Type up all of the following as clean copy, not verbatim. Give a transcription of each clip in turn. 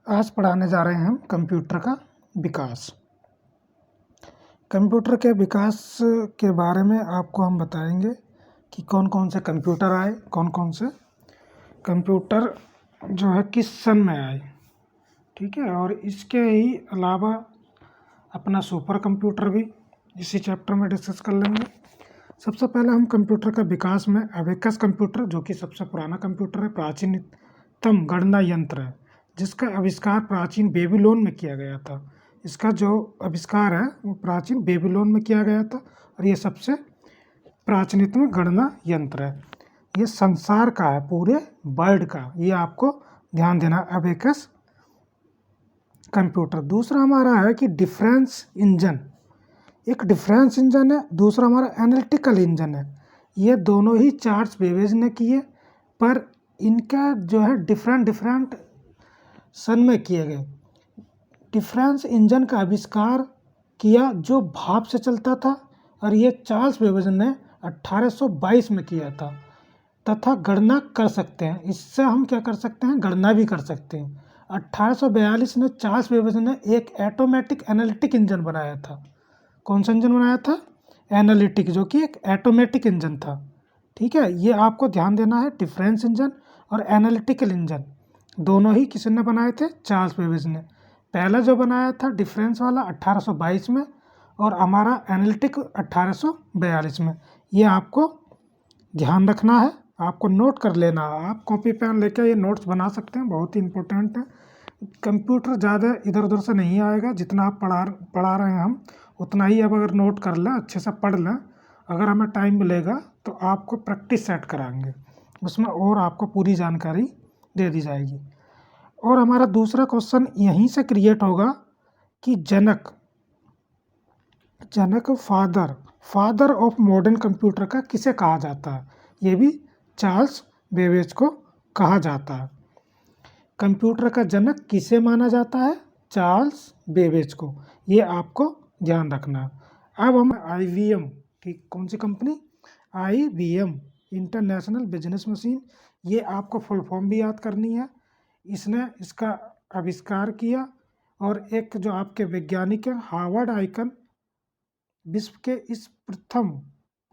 आज पढ़ाने जा रहे हैं हम कंप्यूटर का विकास। कंप्यूटर के विकास के बारे में आपको हम बताएंगे कि कौन कौन से कंप्यूटर आए, कौन कौन से कंप्यूटर जो है किस सन में आए, ठीक है। और इसके ही अलावा अपना सुपर कंप्यूटर भी इसी चैप्टर में डिस्कस कर लेंगे। सबसे पहले हम कंप्यूटर का विकास में अबेकस कंप्यूटर, जो कि सबसे पुराना कंप्यूटर है, प्राचीनतम गणना यंत्र है, जिसका आविष्कार प्राचीन बेबीलोन में किया गया था। इसका जो आविष्कार है वो प्राचीन बेबीलोन में किया गया था और ये सबसे प्राचीनतम गणना यंत्र है। ये संसार का है, पूरे वर्ल्ड का, ये आपको ध्यान देना। Abacus computer. दूसरा हमारा है कि डिफरेंस इंजन। एक डिफरेंस इंजन है, दूसरा हमारा एनालिटिकल इंजन है। ये दोनों ही चार्ल्स बेबेज ने किए, पर इनका जो है डिफरेंट सन में किए गए। डिफरेंस इंजन का आविष्कार किया जो भाप से चलता था, और ये चार्ल्स बेबेज ने 1822 में किया था। तथा गणना कर सकते हैं, इससे हम क्या कर सकते हैं, गणना भी कर सकते हैं। 1842 में चार्ल्स बेबेज ने एक ऑटोमेटिक एनालिटिक इंजन बनाया था। कौन सा इंजन बनाया था? एनालिटिक, जो कि एक ऑटोमेटिक इंजन था, ठीक है। ये आपको ध्यान देना है। डिफरेंस इंजन और एनालिटिकल इंजन दोनों ही किसने बनाए थे? चार्ल्स बेबेज ने। पहला जो बनाया था डिफरेंस वाला 1822 में, और हमारा एनालिटिक 1842 में। ये आपको ध्यान रखना है, आपको नोट कर लेना। आप कॉपी पेन लेकर ये नोट्स बना सकते हैं, बहुत ही इंपॉर्टेंट है। कंप्यूटर ज़्यादा इधर उधर से नहीं आएगा, जितना आप पढ़ा रहे हैं हम उतना ही। अब अगर नोट कर लें, अच्छे से पढ़ लें, अगर हमें टाइम मिलेगा तो आपको प्रैक्टिस सेट कराएंगे, उसमें और आपको पूरी जानकारी दे दी जाएगी। और हमारा दूसरा क्वेश्चन यहीं से क्रिएट होगा कि जनक फादर ऑफ मॉडर्न कंप्यूटर का किसे कहा जाता है? ये भी चार्ल्स बेबेज को कहा जाता है। कंप्यूटर का जनक किसे माना जाता है? चार्ल्स बेबेज को। ये आपको ध्यान रखना है। अब हम IBM की कौन सी company? IBM, international business machine. ये आपको फुल फॉर्म भी याद करनी है। इसने इसका आविष्कार किया, और एक जो आपके वैज्ञानिक हैं हार्वर्ड आइकन, विश्व के इस प्रथम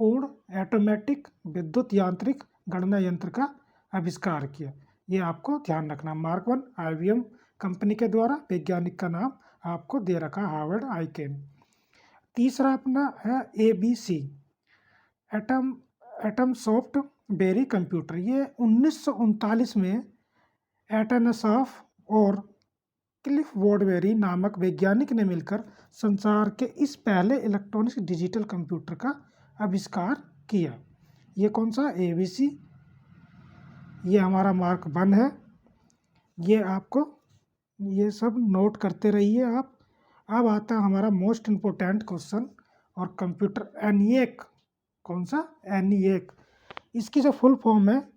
पूर्ण ऑटोमेटिक विद्युत यांत्रिक गणना यंत्र का आविष्कार किया। ये आपको ध्यान रखना। मार्क 1 IBM कंपनी के द्वारा, वैज्ञानिक का नाम आपको दे रखा हार्वर्ड आइकन। तीसरा अपना है ABC, Atanasoff Berry computer. ये 1939 में एटनसॉफ और क्लिफ वॉडबेरी नामक वैज्ञानिक ने मिलकर संसार के इस पहले इलेक्ट्रॉनिक डिजिटल कंप्यूटर का आविष्कार किया। ये कौन सा? ABC। ये हमारा मार्क 1 है। ये आपको ये सब नोट करते रहिए आप। अब आता है हमारा मोस्ट इम्पोर्टेंट क्वेश्चन, और कंप्यूटर ENIAC। कौन सा? ENIAC। इसकी जो फुल फॉर्म है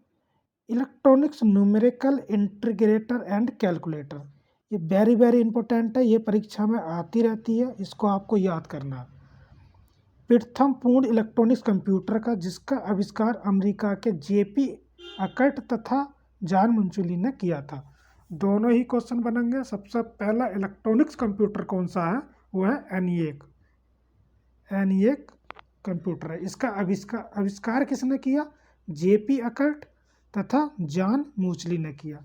electronics numerical integrator and calculator. ये वेरी इंपॉर्टेंट है, ये परीक्षा में आती रहती है, इसको आपको याद करना है। प्रथम पूर्ण इलेक्ट्रॉनिक्स कंप्यूटर का, जिसका आविष्कार अमेरिका के JP अकर्ट तथा जॉन मंचुली ने किया था। दोनों ही क्वेश्चन बनेंगे। सबसे पहला इलेक्ट्रॉनिक्स कंप्यूटर कौन सा है? वो है ENIAC कंप्यूटर है। इसका आविष्कार किसने किया? JP अकर्ट तथा जॉन मूचली ने किया।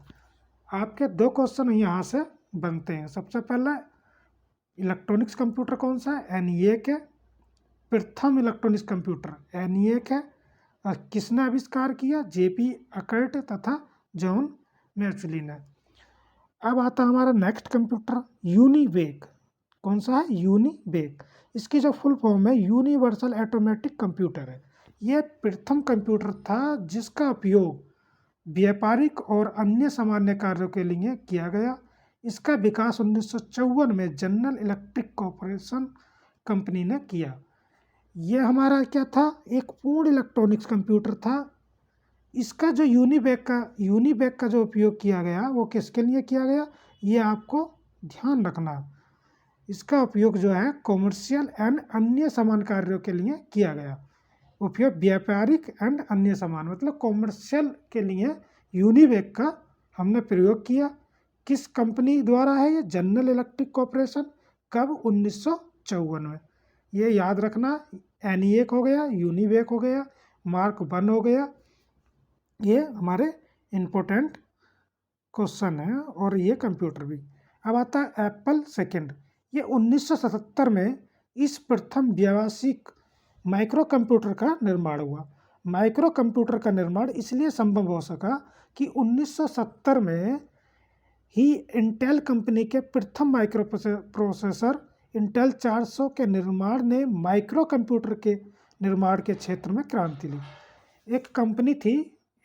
आपके दो क्वेश्चन यहाँ से बनते हैं। सबसे पहला इलेक्ट्रॉनिक्स कंप्यूटर कौन सा है? ENIAC है। प्रथम इलेक्ट्रॉनिक्स कंप्यूटर ENIAC है, और किसने आविष्कार किया? JP अकर्ट तथा जॉन मैचुली ने। अब आता हमारा नेक्स्ट कंप्यूटर यूनिवेक। कौन सा है? यूनिवेक। इसकी जो फुल फॉर्म है यूनिवर्सल ऑटोमेटिक कंप्यूटर है। यह प्रथम कंप्यूटर था जिसका उपयोग व्यापारिक और अन्य सामान्य कार्यों के लिए किया गया। इसका विकास 1954 में जनरल इलेक्ट्रिक कॉर्पोरेशन कंपनी ने किया। यह हमारा क्या था? एक पूर्ण इलेक्ट्रॉनिक्स कंप्यूटर था। इसका जो यूनिवेक का जो उपयोग किया गया वो किसके लिए किया गया? ये आपको ध्यान रखना। इसका उपयोग जो है कॉमर्शियल एंड अन्य सामान्य कार्यों के लिए किया गया। उपयोग व्यापारिक एंड अन्य सामान, मतलब कॉमर्शियल के लिए यूनिवेक का हमने प्रयोग किया। किस कंपनी द्वारा है ये? General electric corporation. कब? 1954 में। ये याद रखना। एनिएक हो गया, यूनिवेक हो गया, मार्क 1 हो गया। ये हमारे इम्पोर्टेंट क्वेश्चन है और ये कंप्यूटर भी। अब आता है एप्पल सेकंड। ये 1977 में इस प्रथम व्यावसायिक माइक्रो कंप्यूटर का निर्माण हुआ। माइक्रो कंप्यूटर का निर्माण इसलिए संभव हो सका कि 1970 में ही इंटेल कंपनी के प्रथम माइक्रो प्रोसेसर इंटेल 400 के निर्माण ने माइक्रो कंप्यूटर के निर्माण के क्षेत्र में क्रांति ली। एक कंपनी थी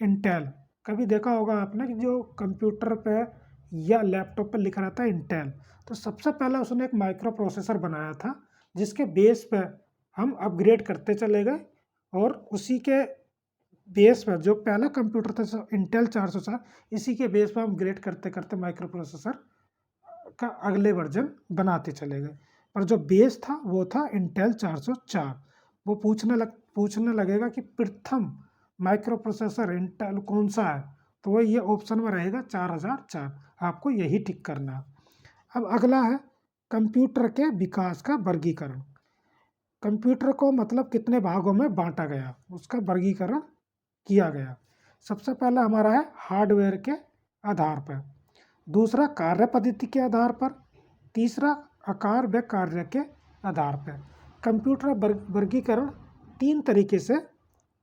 इंटेल, कभी देखा होगा आपने कि जो कंप्यूटर पे या लैपटॉप पे लिखा रहता है इंटेल, तो सबसे पहले उसने एक माइक्रो प्रोसेसर बनाया था जिसके बेस पे हम अपग्रेड करते चले गए और उसी के बेस पर जो पहला कंप्यूटर था इंटेल 404, इसी के बेस पर हम अपग्रेड करते करते माइक्रो प्रोसेसर का अगले वर्जन बनाते चले गए। पर जो बेस था वो था इंटेल 404। वो पूछने लगेगा कि प्रथम माइक्रो प्रोसेसर इंटेल कौन सा है, तो वो ये ऑप्शन में रहेगा 4004। आपको यही टिक करना है। अब अगला है कंप्यूटर के विकास का वर्गीकरण। कंप्यूटर को मतलब कितने भागों में बांटा गया, उसका वर्गीकरण किया गया। सबसे पहला हमारा है हार्डवेयर के आधार पर, दूसरा कार्य पद्धति के आधार पर, तीसरा आकार व कार्य के आधार पर। कंप्यूटर वर्गीकरण 3 तरीके से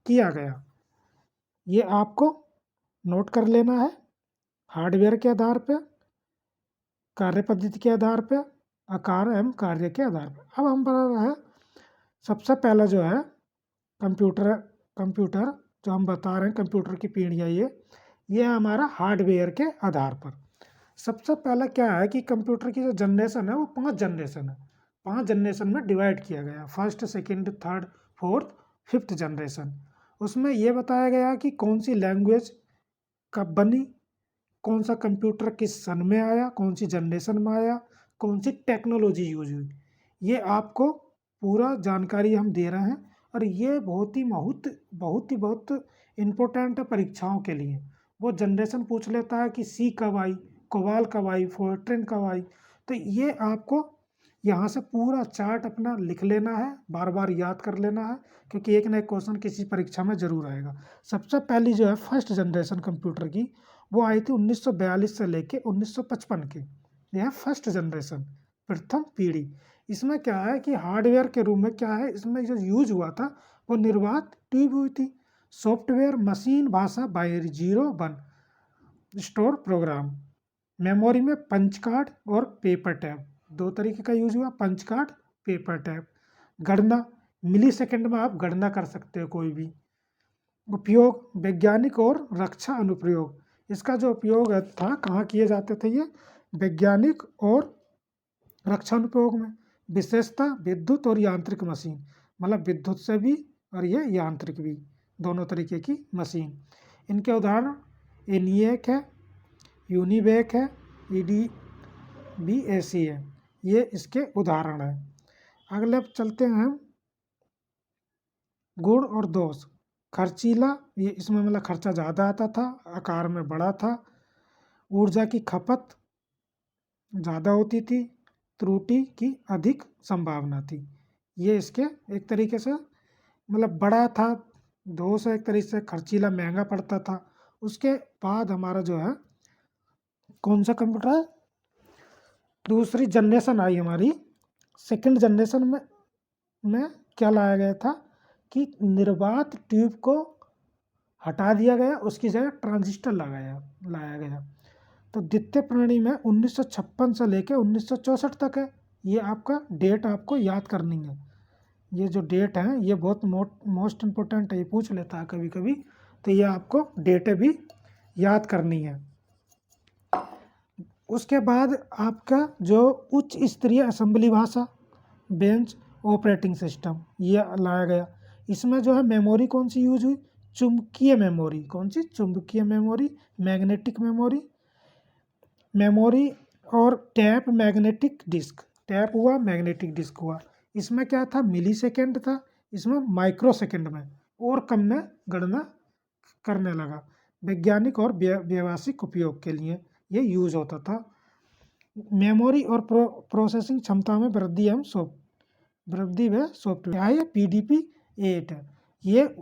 किया गया, ये आपको नोट कर लेना है। हार्डवेयर के आधार पर, कार्य पद्धति के आधार पर, आकार एवं कार्य के आधार पर। अब हम बता रहे हैं सबसे पहला जो है कंप्यूटर जो हम बता रहे हैं कंप्यूटर की पीढ़ियाँ, ये है हमारा हार्डवेयर के आधार पर। सबसे पहला क्या है कि कंप्यूटर की जो जनरेशन है वो 5 जनरेशन है, 5 जनरेशन में डिवाइड किया गया, first, second, third, fourth, fifth generation. उसमें ये बताया गया कि कौन सी लैंग्वेज कब बनी, कौन सा कंप्यूटर किस सन में आया, कौन सी जनरेशन में आया, कौन सी टेक्नोलॉजी यूज हुई, ये आपको पूरा जानकारी हम दे रहे हैं। और ये बहुत इम्पोर्टेंट है परीक्षाओं के लिए। वो जनरेशन पूछ लेता है कि सी कब आई, कोबाल कब आई, फोर्ट्रेन कब आई, तो ये आपको यहाँ से पूरा चार्ट अपना लिख लेना है, बार बार याद कर लेना है, क्योंकि एक ना एक क्वेश्चन किसी परीक्षा में जरूर आएगा। सबसे पहली जो है फर्स्ट जनरेशन कंप्यूटर की, वो आई थी 1942 से लेके 1955 की। यह फर्स्ट जनरेशन, प्रथम पीढ़ी। इसमें क्या है कि हार्डवेयर के रूप में क्या है, इसमें जो यूज हुआ था वो निर्वात ट्यूब हुई थी, सॉफ्टवेयर मशीन भाषा बाइनरी 0 1 स्टोर प्रोग्राम, मेमोरी में पंच कार्ड और पेपर टैब, 2 तरीके का यूज हुआ, पंच कार्ड, पेपर टैब। गणना, मिली सेकेंड में आप गणना कर सकते हो कोई भी। उपयोग, वैज्ञानिक और रक्षा अनुप्रयोग। इसका जो उपयोग था कहाँ किए जाते थे, ये वैज्ञानिक और रक्षा अनुप्रयोग में। विशेषता, विद्युत और यांत्रिक मशीन, मतलब विद्युत से भी और ये यांत्रिक भी, दोनों तरीके की मशीन। इनके उदाहरण एनिएक है, यूनिवेक है, EDBAC है, ये इसके उदाहरण है। अगले अब चलते हैं हम गुण और दोष। खर्चीला, ये इसमें मतलब खर्चा ज़्यादा आता था, आकार में बड़ा था, ऊर्जा की खपत ज़्यादा होती थी, त्रुटि की अधिक संभावना थी। ये इसके एक तरीके से मतलब बड़ा था, दोष एक तरीके से खर्चीला महंगा पड़ता था। उसके बाद हमारा जो है कौन सा कंप्यूटर है, दूसरी जनरेशन आई हमारी, सेकंड जनरेशन में क्या लाया गया था कि निर्वात ट्यूब को हटा दिया गया, उसकी जगह ट्रांजिस्टर लाया गया। तो द्वितीय प्रणाली में 1956 से लेकर 1964 तक है। ये आपका डेट आपको याद करनी है, ये जो डेट है ये बहुत मोस्ट इम्पोर्टेंट है, ये पूछ लेता है कभी कभी, तो ये आपको डेटें भी याद करनी है। उसके बाद आपका जो उच्च स्तरीय असेंबली भाषा, बेंच ऑपरेटिंग सिस्टम, ये लाया गया। इसमें जो है मेमोरी कौन सी यूज हुई, चुंबकीय मेमोरी। कौन सी? चुंबकीय मेमोरी, मैग्नेटिक मेमोरी और टैप मैग्नेटिक डिस्क। टैप हुआ, मैग्नेटिक डिस्क हुआ। इसमें क्या था, मिली सेकेंड था, इसमें माइक्रो सेकेंड में और कम में गणना करने लगा। वैज्ञानिक और व्यावसायिक उपयोग के लिए ये यूज होता था। मेमोरी और प्रोसेसिंग क्षमता में वृद्धि एवं वृद्धि व सॉफ्टवेयर है, ये PDP-8 है, ये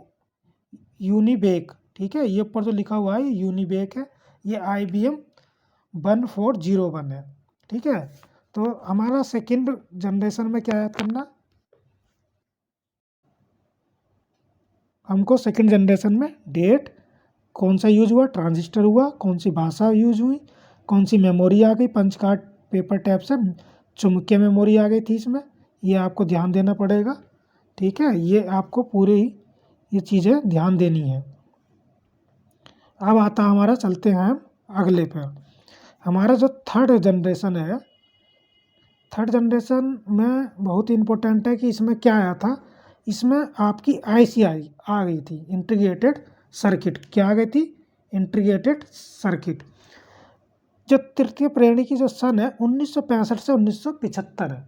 यूनिबेक, ठीक है, ये ऊपर जो लिखा हुआ है ये यूनिबेक है, ये IBM 1401 है, ठीक है। तो हमारा सेकंड जनरेशन में क्या याद करना, हमको सेकंड जनरेशन में डेट, कौन सा यूज हुआ, ट्रांजिस्टर हुआ, कौन सी भाषा यूज हुई, कौन सी मेमोरी आ गई, पंच कार्ड पेपर टैप से चुंबकीय मेमोरी आ गई थी इसमें, ये आपको ध्यान देना पड़ेगा, ठीक है। ये आपको पूरी ये चीज़ें ध्यान देनी है। अब आता हमारा, चलते हैं हम अगले पर, हमारा जो थर्ड जनरेशन है, थर्ड जनरेशन में बहुत इम्पोर्टेंट है कि इसमें क्या आया था, इसमें आपकी IC आ गई थी, इंटीग्रेटेड सर्किट, क्या आ गई थी, इंटीग्रेटेड सर्किट। जो तृतीय श्रेणी की जो सन है 1965 से 1975 है,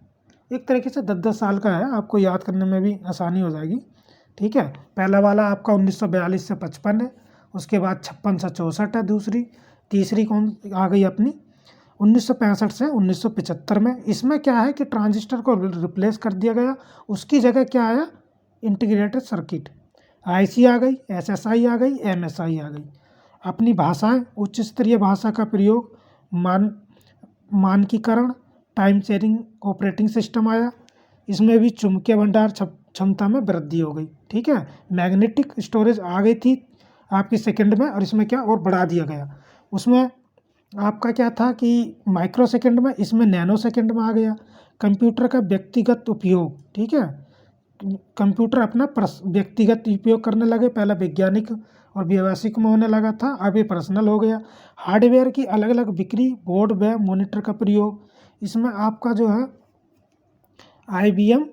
एक तरीके से 10-10 साल का है, आपको याद करने में भी आसानी हो जाएगी, ठीक है। पहला वाला आपका 1942 से 55 है, उसके बाद 56 से 64 है दूसरी, तीसरी कौन आ गई अपनी 1965 से 1975 में। इसमें क्या है कि ट्रांजिस्टर को रिप्लेस कर दिया गया, उसकी जगह क्या आया, इंटीग्रेटेड सर्किट, IC आ गई, SSI आ गई, MSI आ गई। अपनी भाषाएं, उच्च स्तरीय भाषा का प्रयोग, मानकीकरण, टाइम शेयरिंग ऑपरेटिंग सिस्टम आया, इसमें भी चुंबकीय भंडार क्षमता में वृद्धि हो गई, ठीक है। मैग्नेटिक स्टोरेज आ गई थी आपकी सेकंड में, और इसमें क्या और बढ़ा दिया गया, उसमें आपका क्या था कि माइक्रो सेकंड में, इसमें नैनो सेकंड में आ गया। कंप्यूटर का व्यक्तिगत उपयोग, ठीक है, कंप्यूटर अपना व्यक्तिगत उपयोग करने लगे, पहला वैज्ञानिक और व्यावसायिक में होने लगा था, अब ये पर्सनल हो गया। हार्डवेयर की अलग अलग बिक्री, बोर्ड व मॉनिटर का प्रयोग, इसमें आपका जो है IBM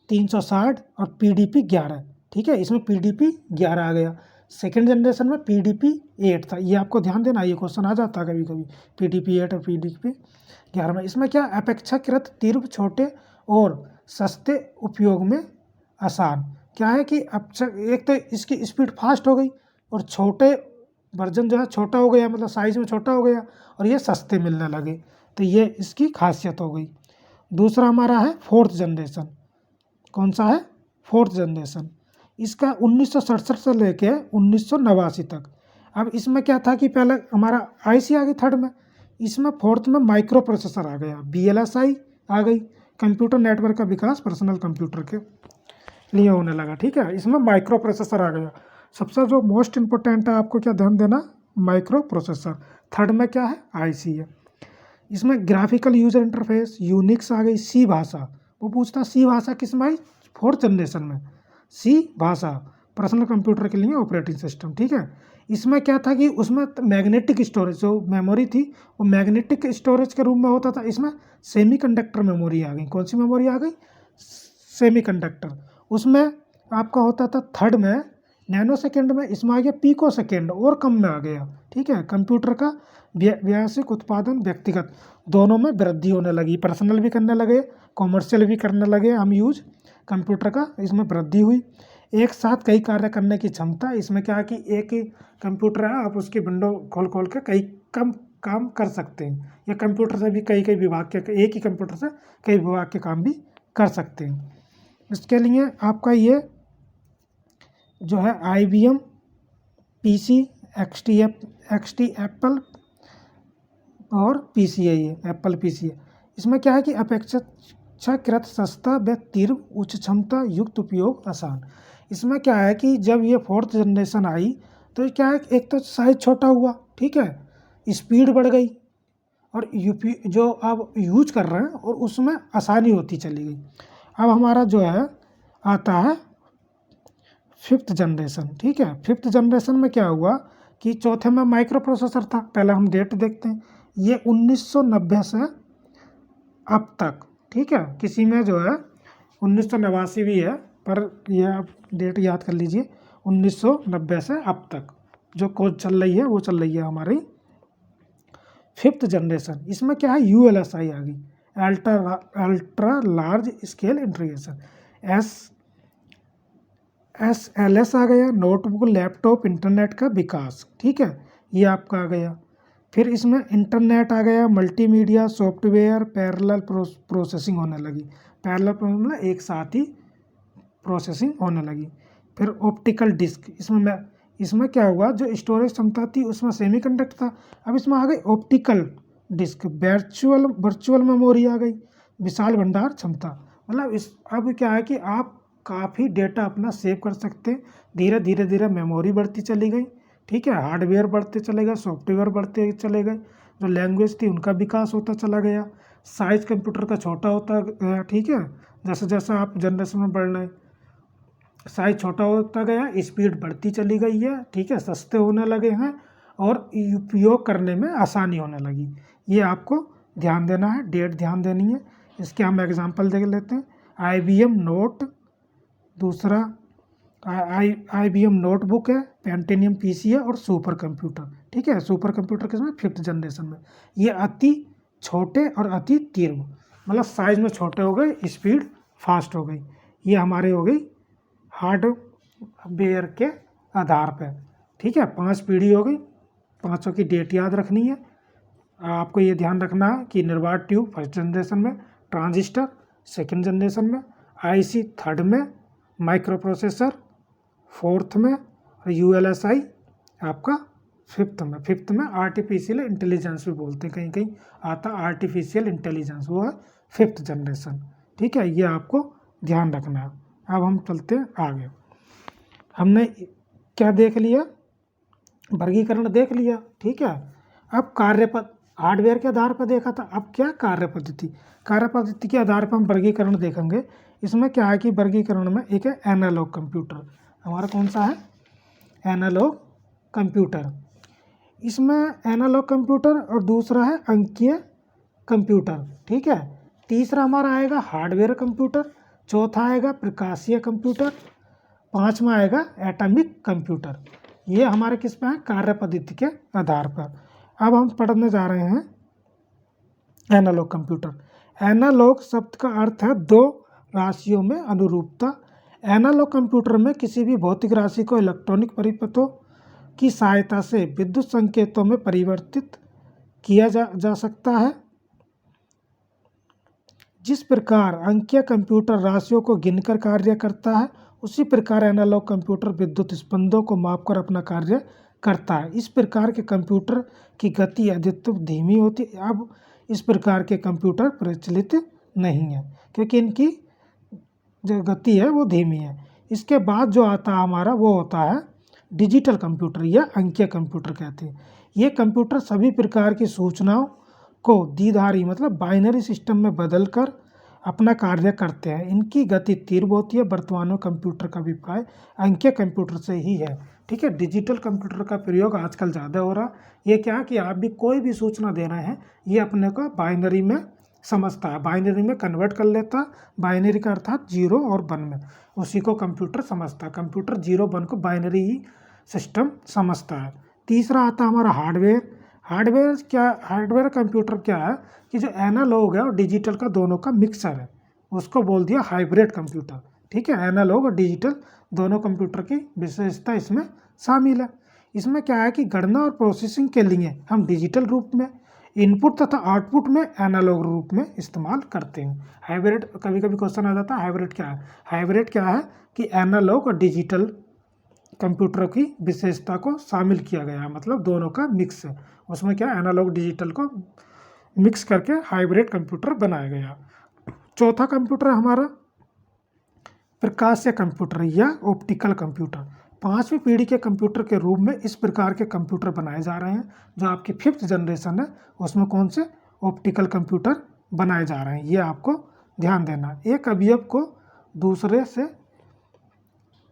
360 और PDP-11, ठीक है, इसमें PDP-11 आ गया। सेकेंड जनरेशन में PDP-8 था, ये आपको ध्यान देना, ये क्वेश्चन आ जाता है कभी कभी, PDP-8 और PDP-11 में। इसमें क्या अपेक्षाकृत तीव्र, छोटे और सस्ते उपयोग में आसान, क्या है कि अब एक तो इसकी स्पीड फास्ट हो गई, और छोटे वर्जन जो है छोटा हो गया, मतलब साइज में छोटा हो गया, और ये सस्ते मिलने लगे, तो ये इसकी खासियत हो गई। दूसरा हमारा है फोर्थ जनरेशन, कौन सा है, फोर्थ जनरेशन, इसका 1967 से लेके 1989 तक। अब इसमें क्या था कि पहले हमारा IC आ गई थर्ड में, इसमें फोर्थ में माइक्रो प्रोसेसर आ गया, VLSI आ गई, कंप्यूटर नेटवर्क का विकास पर्सनल कंप्यूटर के लिए होने लगा, ठीक है, इसमें माइक्रो प्रोसेसर आ गया। सबसे जो मोस्ट इम्पोर्टेंट है, आपको क्या ध्यान देना, माइक्रो प्रोसेसर। थर्ड में क्या है, IC है। इसमें ग्राफिकल यूजर इंटरफेस, यूनिक्स आ गई, C भाषा, वो पूछता C भाषा किस में आई, फोर्थ जनरेशन में, C भाषा पर्सनल कंप्यूटर के लिए ऑपरेटिंग सिस्टम, ठीक है। इसमें क्या था कि उसमें मैग्नेटिक स्टोरेज, जो मेमोरी थी वो मैग्नेटिक स्टोरेज के रूप में होता था, इसमें सेमीकंडक्टर मेमोरी आ गई, कौन सी मेमोरी आ गई, सेमीकंडक्टर। उसमें आपका होता था थर्ड में, नैनो सेकेंड में, इसमें आ गया पिको सेकेंड, और कम में आ गया, ठीक है। कंप्यूटर का व्यावसायिक उत्पादन, व्यक्तिगत, दोनों में वृद्धि होने लगी, पर्सनल भी करने लगे, कॉमर्शियल भी करने लगे हम यूज कंप्यूटर का, इसमें वृद्धि हुई। एक साथ कई कार्य करने की क्षमता, इसमें क्या है कि एक ही कंप्यूटर है, आप उसकी विंडो खोल खोल के कई कम काम कर सकते हैं, या कंप्यूटर से भी कई कई विभाग के, एक ही कंप्यूटर से कई विभाग के काम भी कर सकते हैं। इसके लिए आपका ये जो है IBM PC, XT एप्पल और PCI है, एप्पल PC है। इसमें क्या है कि अपेक्षाकृत सस्ता व तीव्र, उच्च क्षमता युक्त उपयोग आसान। इसमें क्या है कि जब ये फोर्थ जनरेशन आई तो क्या है, एक तो साइज छोटा हुआ, ठीक है, स्पीड बढ़ गई, और जो आप यूज कर रहे हैं और उसमें आसानी होती चली गई। अब हमारा जो है आता है फिफ्थ जनरेशन, ठीक है। फिफ्थ जनरेशन में क्या हुआ कि चौथे में माइक्रो प्रोसेसर था, पहले हम डेट देखते हैं, ये 1990 से अब तक, ठीक है, किसी में जो है 1989 भी है, पर ये आप डेट याद कर लीजिए, 1990 से अब तक जो कोच चल रही है वो चल रही है हमारी फिफ्थ जनरेशन। इसमें क्या है, ULSI आ गई, ultra large scale integration, SLS आ गया, नोटबुक, लैपटॉप, इंटरनेट का विकास, ठीक है, ये आपका आ गया। फिर इसमें इंटरनेट आ गया, मल्टीमीडिया, सॉफ्टवेयर, पैरेलल प्रोसेसिंग होने लगी। पैरेलल मतलब एक साथ ही प्रोसेसिंग होने लगी। फिर ऑप्टिकल डिस्क, इसमें क्या हुआ, जो स्टोरेज क्षमता थी उसमें सेमीकंडक्टर था, अब इसमें आ गई ऑप्टिकल डिस्क, वर्चुअल मेमोरी आ गई, विशाल भंडार क्षमता। मतलब इस अब क्या है कि आप काफ़ी डेटा अपना सेव कर सकते हैं। धीरे धीरे धीरे मेमोरी बढ़ती चली गई, ठीक है, हार्डवेयर बढ़ते चले गए, सॉफ्टवेयर बढ़ते चले गए, जो लैंग्वेज थी उनका विकास होता चला गया, साइज कंप्यूटर का छोटा होता गया, ठीक है, जैसे जैसे आप जनरेशन में बढ़ रहे हैं साइज छोटा होता गया, स्पीड बढ़ती चली गई है, ठीक है, सस्ते होने लगे हैं और उपयोग करने में आसानी होने लगी। ये आपको ध्यान देना है, डेट ध्यान देनी है। इसके हम एग्जांपल देख लेते हैं। IBM नोट, दूसरा IBM नोटबुक है, पेंटिनियम PC है और सुपर कंप्यूटर, ठीक है। सुपर कंप्यूटर किसमें, 5th जनरेशन में। ये अति छोटे और अति तीव्र, मतलब साइज में छोटे हो गए, स्पीड फास्ट हो गई। ये हमारे हो गई हार्डवेयर के आधार पर, ठीक है। 5 पीढ़ी हो गई, 5 की डेट याद रखनी है। आपको ये ध्यान रखना है कि निर्वात ट्यूब 1st जनरेशन में, ट्रांजिस्टर 2nd जनरेशन में, IC 3rd में, माइक्रो प्रोसेसर 4th में और ULSI आपका 5th में आर्टिफिशियल इंटेलिजेंस भी बोलते हैं, कहीं कहीं आता आर्टिफिशियल इंटेलिजेंस, वो है 5th जनरेशन, ठीक है। ये आपको ध्यान रखना है। अब हम चलते हैं आगे। हमने क्या देख लिया, वर्गीकरण देख लिया, ठीक है। अब हार्डवेयर के आधार पर देखा था, अब क्या कार्य पद्धति के आधार पर हम वर्गीकरण देखेंगे। इसमें क्या है कि वर्गीकरण में एक है एनालॉग कंप्यूटर, हमारा कौन सा है, एनालॉग कंप्यूटर। इसमें एनालॉग कंप्यूटर और दूसरा है अंकीय कंप्यूटर, ठीक है। तीसरा हमारा आएगा हार्डवेयर कंप्यूटर, चौथा आएगा प्रकाशीय कंप्यूटर, 5वां आएगा एटॉमिक कंप्यूटर। ये हमारे किस पे है, कार्य पद्धति के आधार पर। अब हम पढ़ने जा रहे हैं एनालॉग कंप्यूटर। एनालॉग शब्द का अर्थ है 2 राशियों में अनुरूपता। एनालॉग कंप्यूटर में किसी भी भौतिक राशि को इलेक्ट्रॉनिक परिपथों की सहायता से विद्युत संकेतों में परिवर्तित किया जा सकता है। जिस प्रकार अंकीय कंप्यूटर राशियों को गिनकर कार्य करता है, उसी प्रकार एनालॉग कंप्यूटर विद्युत स्पंदों को मापकर अपना कार्य करता है। इस प्रकार के कंप्यूटर की गति अधिकतम धीमी होती है। अब इस प्रकार के कंप्यूटर प्रचलित नहीं है क्योंकि इनकी जो गति है वो धीमी है। इसके बाद जो आता है हमारा वो होता है डिजिटल कंप्यूटर या अंकीय कंप्यूटर कहते हैं। ये कंप्यूटर सभी प्रकार की सूचनाओं को द्विधारी मतलब बाइनरी सिस्टम में बदलकर अपना कार्य करते हैं। इनकी गति तीव्र होती है। वर्तमान में कंप्यूटर का अभिप्राय अंकीय कंप्यूटर से ही है, ठीक है। डिजिटल कंप्यूटर का प्रयोग आजकल ज़्यादा हो रहा। ये क्या कि आप भी कोई भी सूचना दे रहे हैं, ये अपने को बाइनरी में समझता है, बाइनरी में कन्वर्ट कर लेता है। बाइनरी का अर्थात 0 और 1 में, उसी को कंप्यूटर समझता है। कंप्यूटर 0 1 को बाइनरी ही सिस्टम समझता है। तीसरा आता है हमारा हार्डवेयर कंप्यूटर क्या है कि जो एनालॉग है और डिजिटल का दोनों का मिक्सर है, उसको बोल दिया हाइब्रिड कंप्यूटर, ठीक है। एनालॉग और डिजिटल दोनों कंप्यूटर की विशेषता इसमें शामिल है। इसमें क्या है कि गणना और प्रोसेसिंग के लिए हम डिजिटल रूप में, इनपुट तथा आउटपुट में एनालॉग रूप में इस्तेमाल करते हैं। हाइब्रिड, कभी कभी क्वेश्चन आ जाता है हाइब्रिड क्या है। हाइब्रिड क्या है कि एनालॉग और डिजिटल कंप्यूटर की विशेषता को शामिल किया गया है, मतलब दोनों का मिक्स है। उसमें क्या एनालॉग डिजिटल को मिक्स करके हाइब्रिड कंप्यूटर बनाया गया। चौथा कंप्यूटर हमारा प्रकाशीय कंप्यूटर या ऑप्टिकल कंप्यूटर। 5वीं पीढ़ी के कंप्यूटर के रूप में इस प्रकार के कंप्यूटर बनाए जा रहे हैं। जो आपकी 5th जनरेशन है उसमें कौन से ऑप्टिकल कंप्यूटर बनाए जा रहे हैं, ये आपको ध्यान देना। एक अवयव को दूसरे से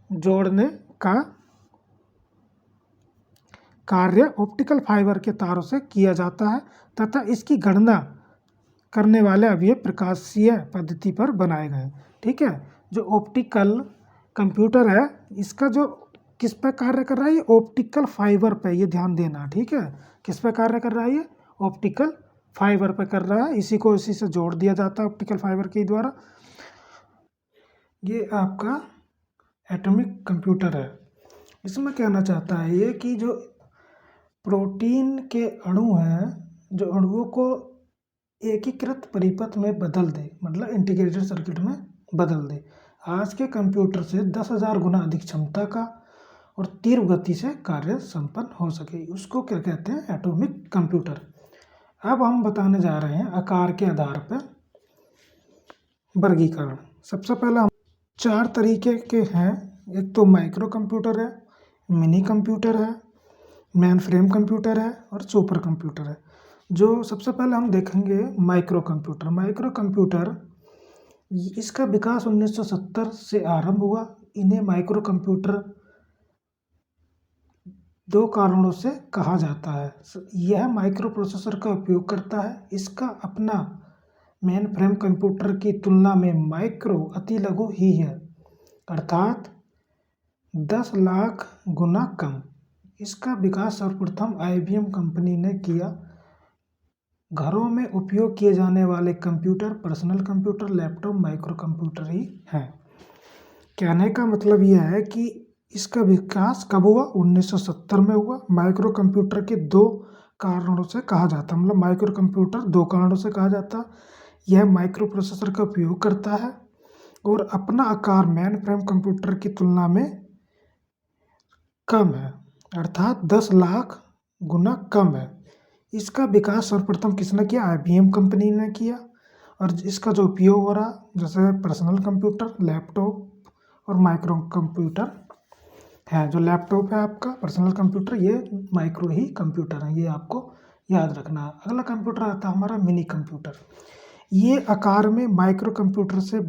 जोड़ने का कार्य ऑप्टिकल फाइबर के तारों से किया जाता है तथा इसकी गणना करने वाले अवयव प्रकाशीय पद्धति पर बनाए गए, ठीक है। जो ऑप्टिकल कंप्यूटर है इसका जो किस पर कार्य कर रहा है, ये ऑप्टिकल फाइबर पे, ये ध्यान देना, ठीक है। किस पे कार्य कर रहा है, ये ऑप्टिकल फाइबर पे कर रहा है। इसी को इसी से जोड़ दिया जाता है ऑप्टिकल फाइबर के द्वारा। ये आपका एटॉमिक कंप्यूटर है। इसमें कहना चाहता है ये कि जो प्रोटीन के अणु हैं जो अणुओं को एकीकृत परिपथ में बदल दे, मतलब इंटीग्रेटेड सर्किट में बदल दे। आज के कंप्यूटर से 10,000 गुना अधिक क्षमता का और तीव्र गति से कार्य संपन्न हो सके, उसको क्या कहते हैं? Atomic computer. अब हम बताने जा रहे हैं आकार के आधार पर वर्गीकरण। सबसे पहले हम 4 तरीके के हैं। एक तो माइक्रो कंप्यूटर है, मिनी कंप्यूटर है, मेन फ्रेम कंप्यूटर है और सुपर कंप्यूटर है। जो सबसे पहले हम देखेंगे माइक्रो कंप्यूटर। माइक्रो कंप्यूटर इसका विकास 1970 से आरंभ हुआ। इन्हें माइक्रो कंप्यूटर 2 कारणों से कहा जाता है। यह माइक्रो प्रोसेसर का उपयोग करता है। इसका अपना मेन फ्रेम कंप्यूटर की तुलना में माइक्रो अति लघु ही है, अर्थात 10 लाख गुना कम। इसका विकास सर्वप्रथम IBM कंपनी ने किया। घरों में उपयोग किए जाने वाले computer, personal computer, laptop micro computer ही हैं। कहने का मतलब यह है कि इसका विकास कब हुआ? 1970 में हुआ। माइक्रो कंप्यूटर के 2 कारणों से कहा जाता है, मतलब माइक्रो कंप्यूटर 2 कारणों से कहा जाता। यह माइक्रो प्रोसेसर का उपयोग करता है और अपना आकार मेन फ्रेम कंप्यूटर की तुलना में कम है, अर्थात 10 लाख गुना कम है। इसका विकास सर्वप्रथम किसने किया? IBM कंपनी ने किया। और इसका जो उपयोग हो रहा, जैसे पर्सनल कंप्यूटर, लैपटॉप और माइक्रो कंप्यूटर है। जो लैपटॉप है आपका पर्सनल कंप्यूटर, ये माइक्रो ही कंप्यूटर है, ये आपको याद रखना है। अगला कंप्यूटर आता है हमारा मिनी कंप्यूटर। ये आकार में माइक्रो कंप्यूटर से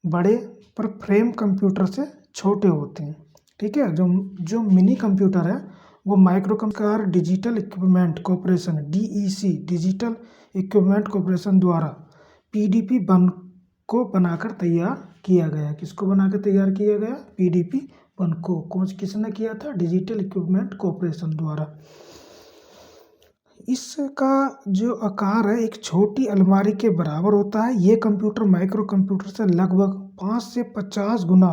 बड़े पर फ्रेम कंप्यूटर से छोटे होते हैं। ठीक है। जो मिनी कंप्यूटर है वो micro computer digital equipment corporation DEC digital equipment corporation द्वारा PDP को बनाकर तैयार किया गया। किसको बनाकर तैयार किया गया? PDP को। किसने किया था? डिजिटल इक्विपमेंट कॉर्पोरेशन द्वारा। इसका जो आकार है एक छोटी अलमारी के बराबर होता है। ये कंप्यूटर माइक्रो कंप्यूटर से लगभग 5 से 50 गुना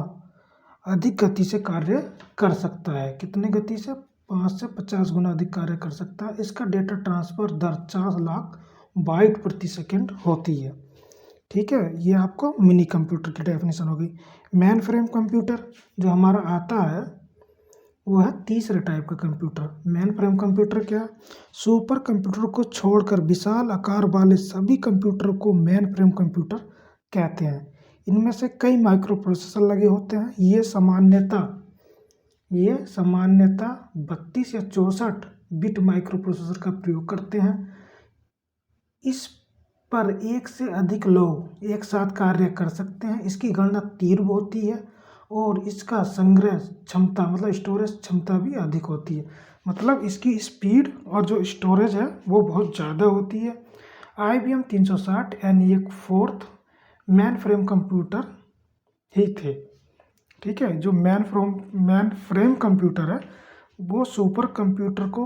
अधिक गति से कार्य कर सकता है। कितनी गति से? 5 से 50 गुना अधिक कार्य कर सकता है। इसका डेटा ट्रांसफर दर 4 लाख बाइट प्रति सेकंड होती है। ठीक है। ये आपको मिनी कंप्यूटर की डेफिनेशन होगी। मेन फ्रेम कंप्यूटर जो हमारा आता है वो है तीसरे टाइप का कंप्यूटर। मेन फ्रेम कंप्यूटर क्या है? सुपर कंप्यूटर को छोड़कर विशाल आकार वाले सभी कंप्यूटर को मेन फ्रेम कंप्यूटर कहते हैं। इनमें से कई माइक्रो प्रोसेसर लगे होते हैं। ये सामान्यतः 32 या 64 बिट माइक्रो प्रोसेसर का प्रयोग करते हैं। इस पर एक से अधिक लोग एक साथ कार्य कर सकते हैं। इसकी गणना तीव्र होती है और इसका संग्रह क्षमता, मतलब स्टोरेज क्षमता भी अधिक होती है। मतलब इसकी स्पीड और जो स्टोरेज है वो बहुत ज़्यादा होती है। IBM 360 यानी एक 4th मेन फ्रेम कंप्यूटर ही थे। ठीक है। जो मेन फ्रेम कंप्यूटर है वो सुपर कंप्यूटर को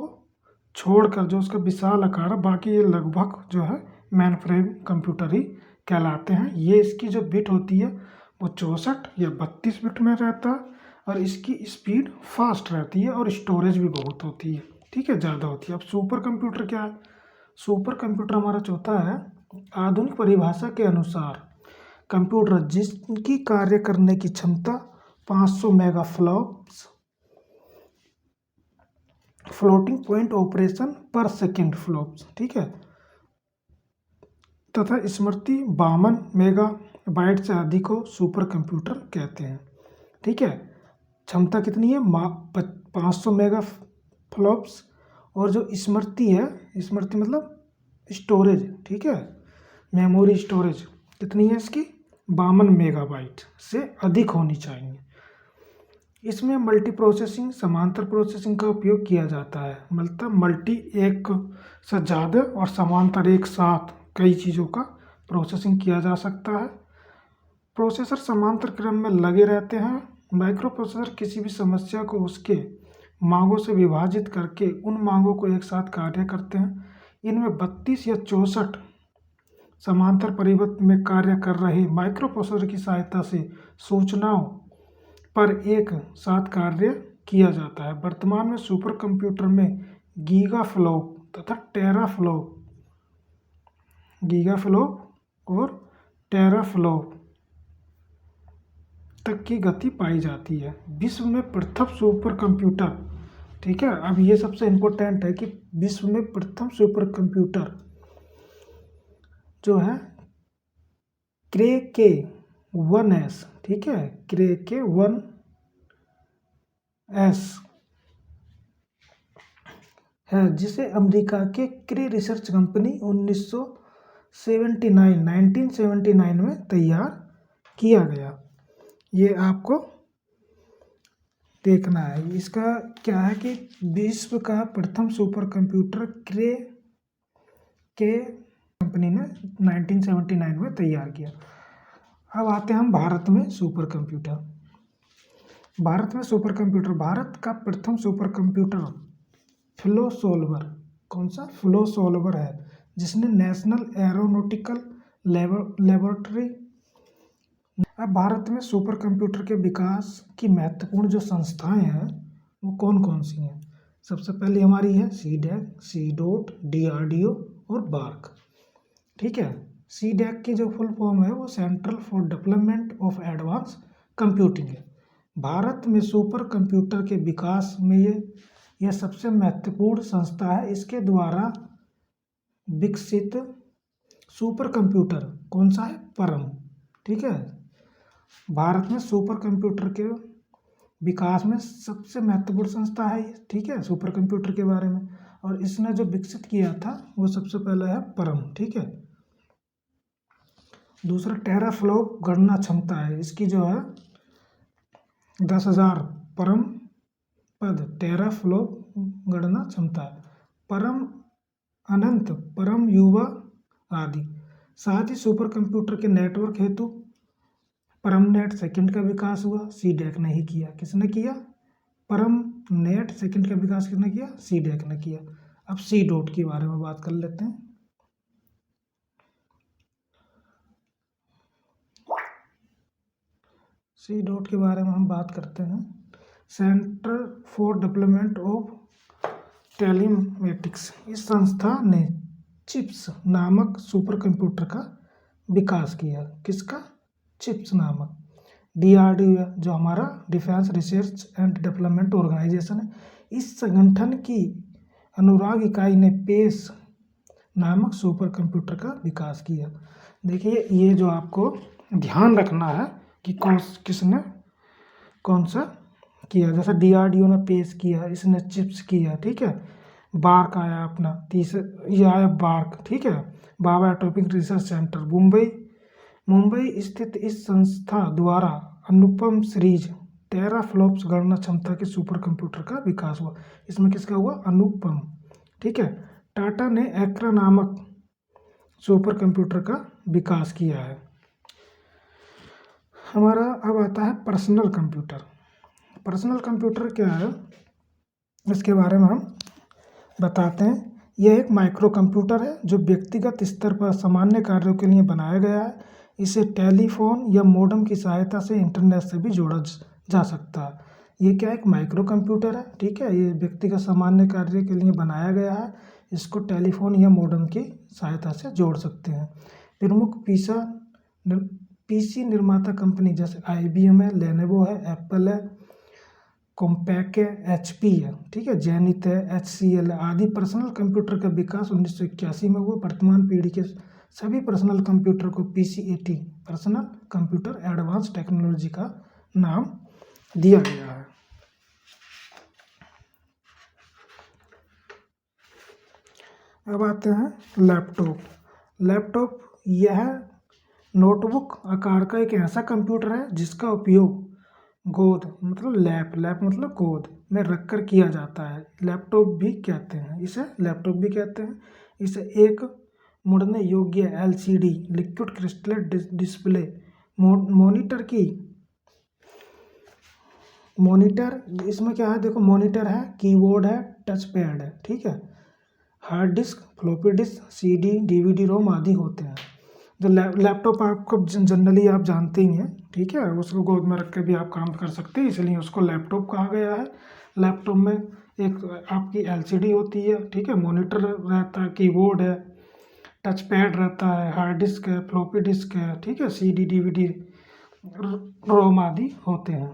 छोड़कर जो उसका विशाल आकार है, बाकी ये लगभग जो है मेन फ्रेम कंप्यूटर ही कहलाते हैं। ये इसकी जो बिट होती है वो 64 या 32 बिट में रहता है और इसकी स्पीड फास्ट रहती है और स्टोरेज भी बहुत होती है। ठीक है, ज़्यादा होती है। अब सुपर कंप्यूटर क्या है? सुपर कंप्यूटर हमारा चौथा है। आधुनिक परिभाषा के अनुसार कंप्यूटर जिसकी कार्य करने की क्षमता 500 मेगा फ्लोटिंग पॉइंट ऑपरेशन पर सेकेंड फ्लॉप्स, ठीक है, तथा स्मृति 52 मेगा बाइट से अधिक हो सुपर कंप्यूटर कहते हैं। ठीक है। क्षमता कितनी है? 500 मेगा फ्लॉप्स। और जो स्मृति है, स्मृति मतलब स्टोरेज, ठीक है, मेमोरी स्टोरेज कितनी है इसकी? 52 मेगाबाइट से अधिक होनी चाहिए। इसमें मल्टी प्रोसेसिंग, समांतर प्रोसेसिंग का उपयोग किया जाता है। मतलब मल्टी एक से ज़्यादा और समांतर एक साथ कई चीज़ों का प्रोसेसिंग किया जा सकता है। प्रोसेसर समांतर क्रम में लगे रहते हैं। माइक्रो प्रोसेसर किसी भी समस्या को उसके मांगों से विभाजित करके उन मांगों को एक साथ कार्य करते हैं। इनमें 32 या 64 समांतर परिपथ में कार्य कर रहे माइक्रो प्रोसेसर की सहायता से सूचनाओं पर एक साथ कार्य किया जाता है। वर्तमान में सुपर कंप्यूटर में गीगाफ्लॉप तथा गीगाफ्लॉप और टेराफ्लॉप तक की गति पाई जाती है। विश्व में प्रथम सुपर कंप्यूटर, ठीक है, अब ये सबसे इम्पोर्टेंट है कि विश्व में प्रथम सुपर कंप्यूटर जो है क्रे के 1S, ठीक है, क्रे के 1S है, जिसे अमेरिका के क्रे रिसर्च कंपनी 1979 में तैयार किया गया। ये आपको देखना है। इसका क्या है कि विश्व का प्रथम सुपर कंप्यूटर क्रे के कंपनी ने 1979 में तैयार किया। अब आते हैं हम भारत में सुपर कंप्यूटर। भारत में सुपर कंप्यूटर, भारत का प्रथम सुपर कंप्यूटर फ्लोसोल्वर, कौन सा? फ्लोसोल्वर है, जिसने नेशनल एरोनॉटिकल लेबोरेटरी। अब भारत में सुपर कंप्यूटर के विकास की महत्वपूर्ण जो संस्थाएं हैं वो कौन कौन सी हैं? सबसे पहले हमारी है सीडैक, सीडोट, डीआरडीओ और बार्क, ठीक है। सीडैक की जो फुल फॉर्म है वो central for development of advance computing है। भारत में सुपर कंप्यूटर के विकास में यह सबसे महत्वपूर्ण संस्था है। इसके द्वारा विकसित सुपर कंप्यूटर कौन सा है? परम, ठीक है। भारत में सुपर कंप्यूटर के विकास में सबसे महत्वपूर्ण संस्था है ये, ठीक है, सुपर कंप्यूटर के बारे में। और इसने जो विकसित किया था वो सबसे पहला है परम, ठीक है। दूसरा टेराफ्लॉप गणना क्षमता है, इसकी जो है 10,000 परम पद टेराफ्लॉप गणना क्षमता है। परम अनंत, परम युवा आदि। साथ ही सुपर कंप्यूटर के नेटवर्क हेतु परमनेट सेकंड का विकास हुआ, सीडैक ने ही किया। किसने किया? परमनेट सेकंड का विकास किसने किया? सीडैक ने किया। अब सी डॉट के बारे में बात कर लेते हैं। सी डॉट के बारे में हम बात करते हैं। Centre for development of telematics, इस संस्था ने चिप्स नामक सुपर कंप्यूटर का विकास किया। किसका? चिप्स नामक। डीआरडीओ जो हमारा defence research and development organisation है, इस संगठन की अनुराग इकाई ने पेस नामक सुपर कंप्यूटर का विकास किया। देखिए ये जो आपको ध्यान रखना है कि किसने कौन सा किया। जैसे डीआरडीओ ने पेस किया, इसने चिप्स किया, ठीक है। बार्क आया अपना, ये आया बार्क, ठीक है, बाबा एटॉमिक रिसर्च सेंटर मुंबई स्थित इस संस्था द्वारा अनुपम सीरीज टेराफ्लॉप्स गणना क्षमता के सुपर कंप्यूटर का विकास हुआ। इसमें किसका हुआ? अनुपम, ठीक है। टाटा ने एक्रा नामक सुपर कंप्यूटर का विकास किया है। हमारा अब आता है पर्सनल कंप्यूटर। पर्सनल कंप्यूटर क्या है इसके बारे में हम बताते हैं। यह एक माइक्रो कंप्यूटर है जो व्यक्तिगत स्तर पर सामान्य कार्यों के लिए बनाया गया है। इसे टेलीफोन या मॉडेम की सहायता से इंटरनेट से भी जोड़ा जा सकता है। ये क्या? एक माइक्रो कंप्यूटर है, ठीक है। ये व्यक्तिगत सामान्य कार्य के लिए बनाया गया है। इसको टेलीफोन या मॉडेम की सहायता से जोड़ सकते हैं। प्रमुख पीसी निर्माता कंपनी जैसे IBM है, लेनोवो है, एप्पल है, कॉम्पैक है, HP है, ठीक है, जेनिथ है, HCL है आदि। पर्सनल कंप्यूटर का विकास 1981 में हुआ। वर्तमान पीढ़ी के सभी पर्सनल कंप्यूटर को PC-80 personal computer advance technology का नाम दिया गया है। अब आते हैं लैपटॉप यह नोटबुक आकार का एक ऐसा कंप्यूटर है जिसका उपयोग गोद मतलब लैप मतलब गोद में रखकर किया जाता है। लैपटॉप भी कहते हैं इसे एक मुड़ने योग्य LCD liquid crystal display monitor इसमें क्या है? देखो मॉनिटर है, कीबोर्ड है, टच पैड है, ठीक है, hard disk, floppy disk, CD, DVD, ROM आदि होते हैं। जो लैपटॉप आपको जनरली आप जानते ही हैं, ठीक है, उसको गोद में रख के भी आप काम कर सकते हैं, इसलिए उसको लैपटॉप कहा गया है। लैपटॉप में एक आपकी एलसीडी होती है, ठीक है, मॉनिटर रहता है, कीबोर्ड है, टच पैड रहता है, हार्ड डिस्क है, फ्लॉपी डिस्क है, ठीक है, सीडी डीवीडी रोम आदि होते हैं।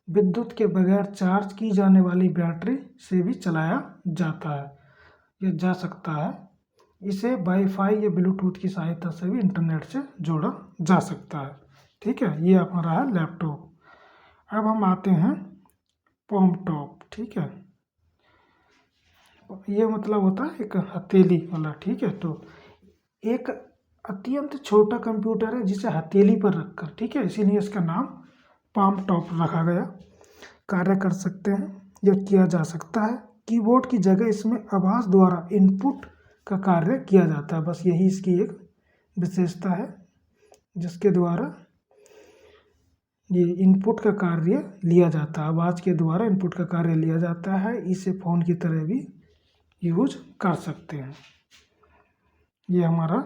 विद्युत के बगैर चार्ज की जाने वाली बैटरी से भी चलाया जाता है, या जा सकता है। इसे वाईफाई या ब्लूटूथ की सहायता से भी इंटरनेट से जोड़ा जा सकता है, ठीक है। ये हमारा है लैपटॉप। अब हम आते हैं पॉम टॉप, ठीक है। ये मतलब होता है एक हथेली वाला, ठीक है। तो एक अत्यंत छोटा कंप्यूटर है जिसे हथेली पर रखकर, ठीक है, इसीलिए इसका नाम पाम टॉप रखा गया। कार्य कर सकते हैं या किया जा सकता है। कीबोर्ड की जगह इसमें आवाज़ द्वारा इनपुट का कार्य किया जाता है, बस यही इसकी एक विशेषता है, जिसके द्वारा ये इनपुट का कार्य लिया जाता है, आवाज़ के द्वारा इनपुट का कार्य लिया जाता है। इसे फ़ोन की तरह भी यूज कर सकते हैं। ये हमारा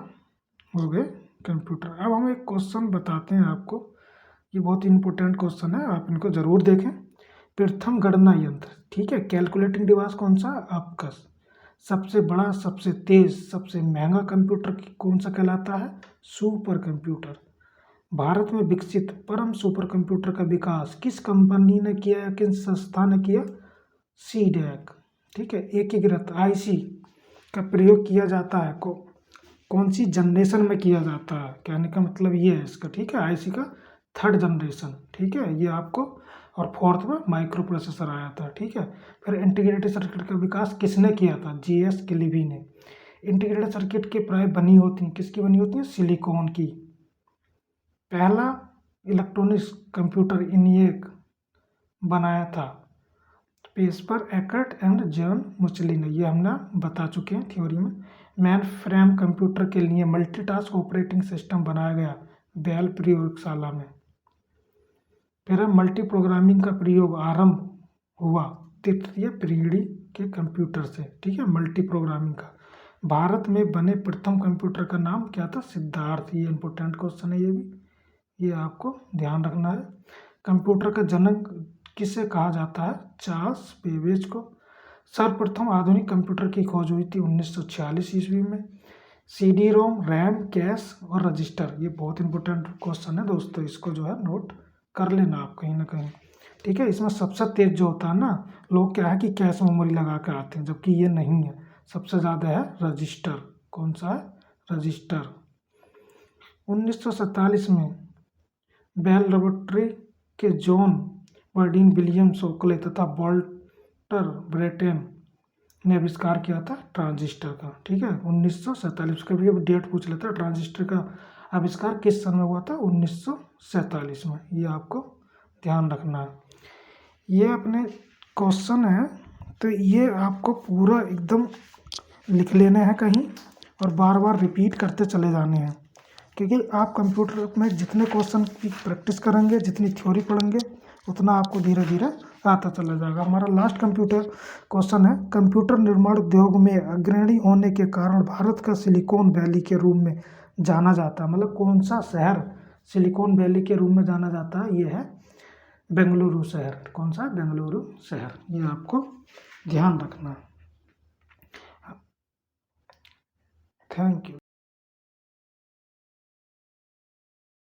हो गए कंप्यूटर। अब हम एक क्वेश्चन बताते हैं आपको, ये बहुत इंपॉर्टेंट क्वेश्चन है, आप इनको ज़रूर देखें। प्रथम गणना यंत्र, ठीक है, कैलकुलेटिंग डिवाइस कौन सा? अबकस। सबसे बड़ा, सबसे तेज, सबसे महंगा कंप्यूटर कौन सा कहलाता है? Super computer. भारत में विकसित परम सुपर कंप्यूटर का विकास किस कंपनी ने किया या किस संस्था ने किया? सीडैक, ठीक है। एकीकृत आईसी का प्रयोग किया जाता है कौन सी जनरेशन में किया जाता है? कहने का मतलब ये है इसका, ठीक है, आईसी का 3rd जनरेशन, ठीक है, ये आपको। और 4th में माइक्रो प्रोसेसर आया था, ठीक है। फिर इंटीग्रेटेड सर्किट का विकास किसने किया था? जीएस किलीवी ने। इंटीग्रेटेड सर्किट के प्राय बनी होती हैं, किसकी बनी होती हैं? सिलिकॉन की। पहला इलेक्ट्रॉनिक्स कंप्यूटर इनिएक बनाया था पेस्पर एकर्ट एंड जॉन मुचली ने, ये हमने बता चुके हैं थ्योरी में। मैन फ्रेम कंप्यूटर के लिए मल्टीटास्क ऑपरेटिंग सिस्टम बनाया गया बेल प्रयोगशाला में। फिर मल्टी प्रोग्रामिंग का प्रयोग आरंभ हुआ तृतीय पीढ़ी के कंप्यूटर से, ठीक है, मल्टी प्रोग्रामिंग का। भारत में बने प्रथम कंप्यूटर का नाम क्या था? सिद्धार्थ। ये इंपॉर्टेंट क्वेश्चन है, ये भी, ये आपको ध्यान रखना है। कंप्यूटर का जनक किसे कहा जाता है? चार्ल्स बेबेज को। सर्वप्रथम आधुनिक कंप्यूटर की खोज हुई थी 1946 ईस्वी में। सीडी रोम, रैम, कैश और रजिस्टर, ये बहुत इंपॉर्टेंट क्वेश्चन है दोस्तों, इसको जो है नोट कर लेना आप कहीं ना कहीं, ठीक है। इसमें सबसे तेज जो होता है ना, लोग क्या है कि कैश मेमोरी लगा के आते हैं, जबकि ये नहीं है, सबसे ज़्यादा है रजिस्टर। कौन सा है? रजिस्टर। 1947 में बेल लेबोरेटरी के जॉन बर्डीन, विलियम शोकले तथा वॉल्टर ब्रेटेन ने आविष्कार किया था ट्रांजिस्टर का, ठीक है, 1947। का भी डेट पूछ लेता है। ट्रांजिस्टर का आविष्कार किस सन में हुआ था? 1947 में, ये आपको ध्यान रखना है। ये अपने क्वेश्चन है, तो ये आपको पूरा एकदम लिख लेने हैं कहीं और बार बार रिपीट करते चले जाने हैं, क्योंकि आप कंप्यूटर में जितने क्वेश्चन की प्रैक्टिस करेंगे, जितनी थ्योरी पढ़ेंगे, उतना आपको धीरे धीरे आता चला जाएगा। हमारा लास्ट कंप्यूटर क्वेश्चन है, कंप्यूटर निर्माण उद्योग में अग्रणी होने के कारण भारत का सिलिकॉन वैली के रूप में जाना जाता है। मतलब कौन सा शहर सिलिकॉन वैली के रूप में जाना जाता है? ये है बेंगलुरु शहर। कौन सा? बेंगलुरु शहर, ये आपको ध्यान रखना है। Thank you.